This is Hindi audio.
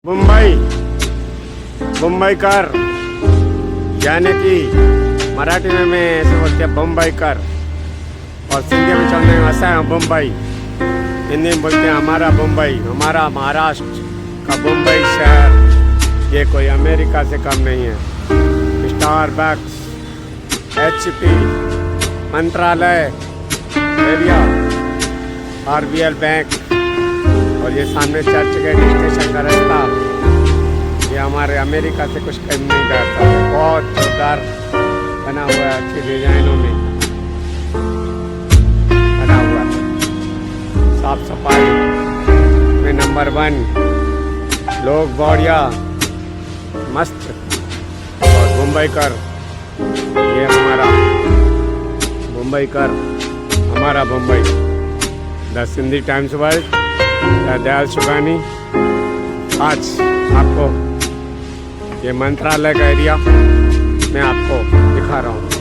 मुंबई मुंबईकर यानी कि मराठी में मैं ऐसे बोलते हैं बम्बईकर और सिंधी में चलने में ऐसा है मुंबई। हिंदी में बोलते हैं हमारा मुंबई, हमारा महाराष्ट्र का मुंबई शहर। ये कोई अमेरिका से कम नहीं है। स्टारबक्स, HP, मंत्रालय एरिया, RBL बैंक और ये सामने चर्च गेट स्टेशन का रास्ता, ये हमारे अमेरिका से कुछ कम नहीं करता। बहुत जोरदार बना हुआ है, अच्छी डिजाइनों में बना हुआ है। साफ सफाई में नंबर 1, लोग बढ़िया मस्त। और मुंबईकर, ये हमारा मुंबईकर, हमारा Mumbai. The Sindhi Times World, Dayal Sugani. आज आपको ये मंत्रालय का एरिया मैं आपको दिखा रहा हूँ।